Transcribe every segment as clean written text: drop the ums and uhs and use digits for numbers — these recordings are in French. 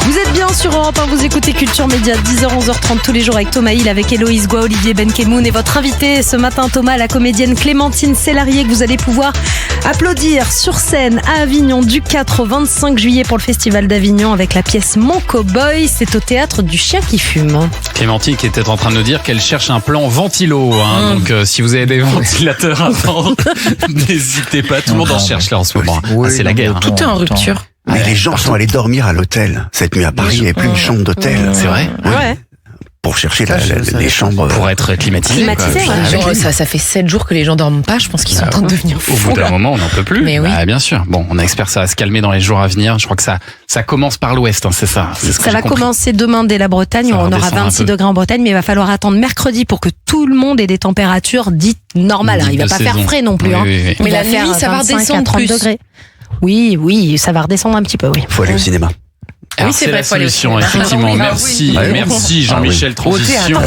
Vous êtes bien sur Europe 1, vous écoutez Culture Média, 10h, 11h30 tous les jours avec Thomas Hill, avec Héloïse Goua, Olivier Benkemoun et votre invité ce matin, Thomas, la comédienne Clémentine Célarié, que vous allez pouvoir applaudir sur scène à Avignon du 4 au 25 juillet pour le Festival d'Avignon avec la pièce Mon Cowboy. C'est au théâtre du Chien qui fume. Clémentine qui était en train de nous dire qu'elle cherche un plan ventilo. Donc si vous avez des ventilateurs à vendre, n'hésitez pas. Tout le monde en cherche là en ce moment. Oui, c'est la guerre. tout est en rupture. Mais les gens sont allés dormir à l'hôtel. Cette nuit à Paris, il n'y avait plus une chambre d'hôtel. C'est vrai? Oui. Ouais. Pour chercher les chambres. Pour être climatisé. Ça fait 7 jours que les gens dorment pas. Je pense qu'ils sont en train de devenir Au fous. bout d'un moment, on n'en peut plus. Mais oui. Bien sûr. Bon, on espère que ça va se calmer dans les jours à venir. Je crois que ça commence par l'ouest, c'est ça. C'est ce que Ça j'ai va compris. commencer demain dès la Bretagne. Ça va On aura redescendre 26 un peu. degrés en Bretagne, mais il va falloir attendre mercredi pour que tout le monde ait des températures dites normales. Il va de pas saison. faire frais non plus. Oui, hein. oui, oui. Il Mais va la nuit, faire ça va 25 à redescendre 30 plus. degrés. Oui, ça va redescendre un petit peu, oui. Faut aller au cinéma. Alors, c'est c'est vrai, la faut aller au solution, cinéma. effectivement. Oui, Merci, oui. merci Jean-Michel Transition.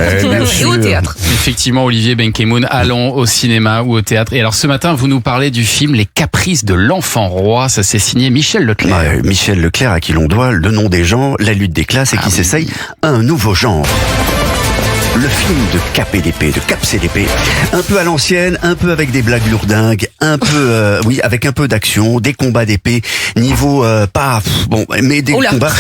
Et au théâtre. Effectivement, Olivier Benkemoun, allons au cinéma ou au théâtre. Et alors ce matin, vous nous parlez du film Les Caprices de l'Enfant Roi. Ça s'est signé Michel Leclerc. Ouais, Michel Leclerc, à qui l'on doit le nom des gens, la lutte des classes, et qui s'essaye un nouveau genre. Le film de Cap et d'épée, de Caps et d'épée, un peu à l'ancienne, un peu avec des blagues lourdingues, un peu, avec un peu d'action, des combats d'épée, niveau mais des combats,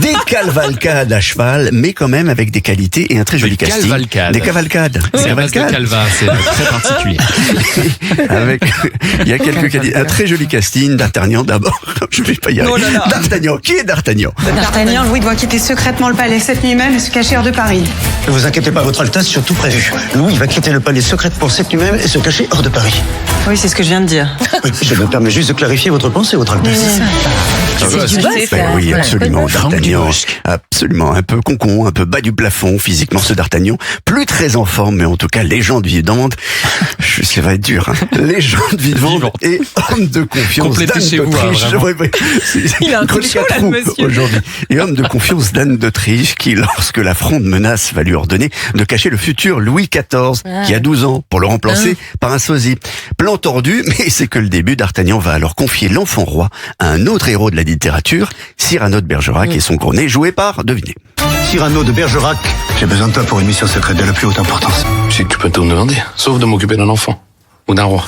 des cavalcades à cheval, mais quand même avec des qualités et un très joli casting. cavalcades. Des cavalcades. C'est à base de calva, c'est très particulier. Il y a quelques qualités, un très joli casting. D'Artagnan d'abord, je vais pas y arriver. D'Artagnan, qui est D'Artagnan? D'Artagnan, Louis doit quitter secrètement le palais cette nuit même et se cacher hors de Paris. Ne vous inquiétez pas, votre Altesse, sur tout prévu. Louis va quitter le palais secrètement cette nuit même et se cacher hors de Paris. Oui, c'est ce que je viens de dire. Oui, je me permets juste de clarifier votre pensée, votre Altesse. Oui, absolument, D'Artagnan, absolument, un peu concon, un peu bas du plafond, physiquement, ce D'Artagnan, plus très en forme, mais en tout cas, légende vivante, ça va être dur, hein. Légende vivante et homme de confiance Complétez d'Anne chez vous, hein, d'Autriche. vraiment. Il a un chronique coup chaud, à là, trous monsieur. aujourd'hui. Et homme de confiance d'Anne d'Autriche, qui, lorsque la fronde menace, va lui ordonner de cacher le futur Louis XIV, qui a 12 ans, pour le remplacer par un sosie. Plan tordu, mais c'est que le début. D'Artagnan va alors confier l'enfant roi à un autre héros de la littérature, Cyrano de Bergerac et son gros nez, joué par, devinez. Cyrano de Bergerac, j'ai besoin de toi pour une mission secrète de la plus haute importance. Si tu peux tout me demander, sauf de m'occuper d'un enfant ou d'un roi.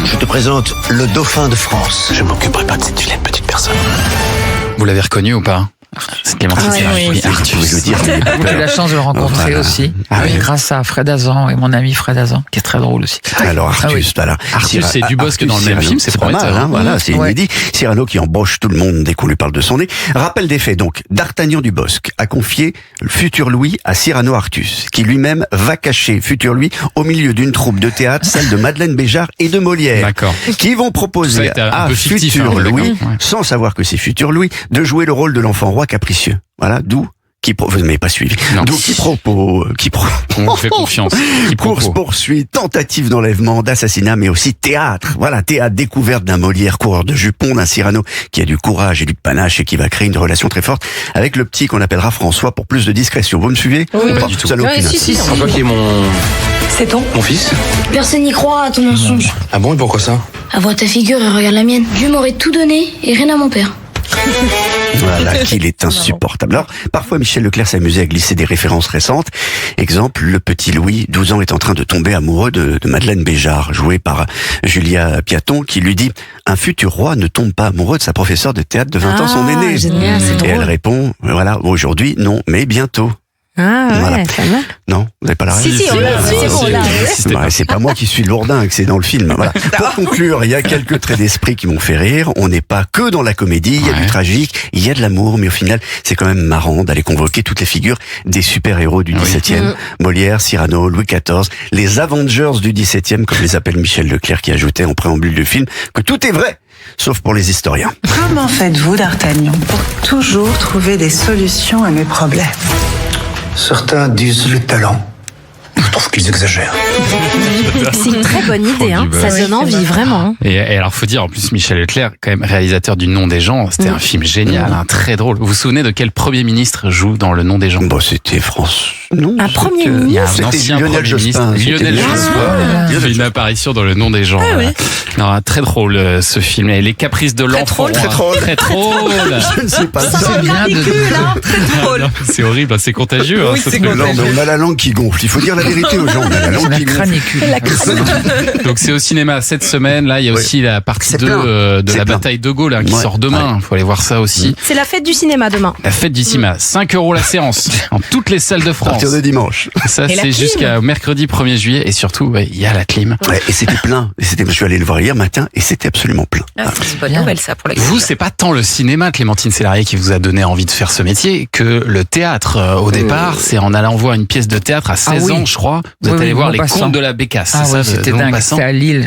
Je te présente le dauphin de France. Je m'occuperai pas de cette vilaine petite personne. Vous l'avez reconnu ou pas? C'est Clémentine Célarié. oui. Vous pouvez le dire. J'ai eu la chance de le rencontrer Voilà. aussi. Ah oui. Grâce à Fred Azan et mon ami Fred Azan, qui est très drôle aussi. Alors Artus, oui. voilà. Artus et Dubosc dans le même film, c'est pas mal, prometteur. hein, voilà, c'est Ouais. inédit. Cyrano qui embauche tout le monde dès qu'on lui parle de son nez. Rappel des faits, donc, D'Artagnan Dubosc a confié le futur Louis à Cyrano Artus, qui lui-même va cacher futur Louis au milieu d'une troupe de théâtre, celle de Madeleine Béjart et de Molière, D'accord. qui vont proposer Tout ça était un à peu fictif, futur hein, Louis, d'accord. Ouais. sans savoir que c'est futur Louis, de jouer le rôle de l'enfant roi capricieux. Voilà, d'où vous ne m'avez pas suivi. Non. D'où On vous fait confiance. course poursuite, tentative d'enlèvement, d'assassinat, mais aussi théâtre. Voilà, théâtre, découverte d'un Molière coureur de jupons, d'un Cyrano qui a du courage et du panache et qui va créer une relation très forte avec le petit qu'on appellera François pour plus de discrétion. Vous me suivez? Oui, Pas du tout. Ça n'a aucune importance. François qui est C'est ton? mon fils. Personne n'y croit à ton mensonge. Ah bon, et pourquoi ça? À voir ta figure et regarde la mienne. Dieu m'aurait tout donné et rien à mon père. Voilà, qu'il est insupportable. Alors, parfois, Michel Leclerc s'amusait à glisser des références récentes. Exemple, le petit Louis, 12 ans, est en train de tomber amoureux de Madeleine Béjart, jouée par Julia Piaton, qui lui dit « Un futur roi ne tombe pas amoureux de sa professeure de théâtre de 20 ans, son aîné. » Génial, c'est Et drôle. elle répond « Voilà, aujourd'hui, non, mais bientôt. » Ah ouais, Voilà. pas mal. Non, vous n'avez pas la rêve? Si, on l'a, c'est bon, là. Ouais, c'est pas moi qui suis lourdingue, c'est dans le film. Voilà. Pour conclure, il y a quelques traits d'esprit qui m'ont fait rire. On n'est pas que dans la comédie, il y a du tragique, il y a de l'amour, mais au final, c'est quand même marrant d'aller convoquer toutes les figures des super-héros du 17e. Molière, Cyrano, Louis XIV, les Avengers du 17e, comme les appelle Michel Leclerc, qui ajoutait en préambule du film que tout est vrai, sauf pour les historiens. Comment faites-vous, D'Artagnan, pour toujours trouver des solutions à mes problèmes? Certains disent le talent. Je trouve qu'ils exagèrent. C'est une très bonne idée, hein. Ça donne envie, vraiment. Et alors, faut dire, en plus, Michel Leclerc, quand même réalisateur du Nom des gens, c'était un film génial, hein, très drôle. Vous vous souvenez de quel Premier ministre joue dans Le Nom des gens? Bon, c'était France. Non, Un premier Il y a un C'était ancien Lionel Premier ministre, Jospin. Lionel C'était Jospin, Lionel fait une apparition dans Le Nom des gens. Ah oui. Non, très drôle ce film. Et les caprices de l'enfant. Très drôle. Très drôle. Je ne sais pas Ça ça. va bien ridicule, hein. Très drôle. Non, c'est horrible, c'est contagieux. Oui, ce c'est truc. Non, mais on a la langue qui gonfle. Il faut dire la vérité aux gens. On a la C'est langue la qui gonfle. cranicule. Donc c'est au cinéma cette semaine. Là, il y a Oui. aussi la partie C'est 2 plein. de C'est la plein. bataille de Gaulle qui Ouais. sort demain. Il faut aller voir ça aussi. C'est la fête du cinéma demain. La fête du cinéma, 5 € la séance en toutes les salles de À France. partir de dimanche. Ça, Et la c'est clim. jusqu'à mercredi 1er juillet. Et surtout, il y a la clim. Ouais, et c'était plein. Et je suis allé le voir hier matin et c'était absolument plein. C'est une bonne nouvelle, ça, pour la Vous, c'est pas tant le cinéma, Clémentine Sélarié, qui vous a donné envie de faire ce métier que le théâtre. Au départ, c'est en allant voir une pièce de théâtre à 16 oui. ans, je crois. Vous êtes Oui, allé oui, voir Les Maupassant. Contes de la Bécasse. Ah c'est ouais, ça, de c'était dingue. Maupassant. C'était à Lille.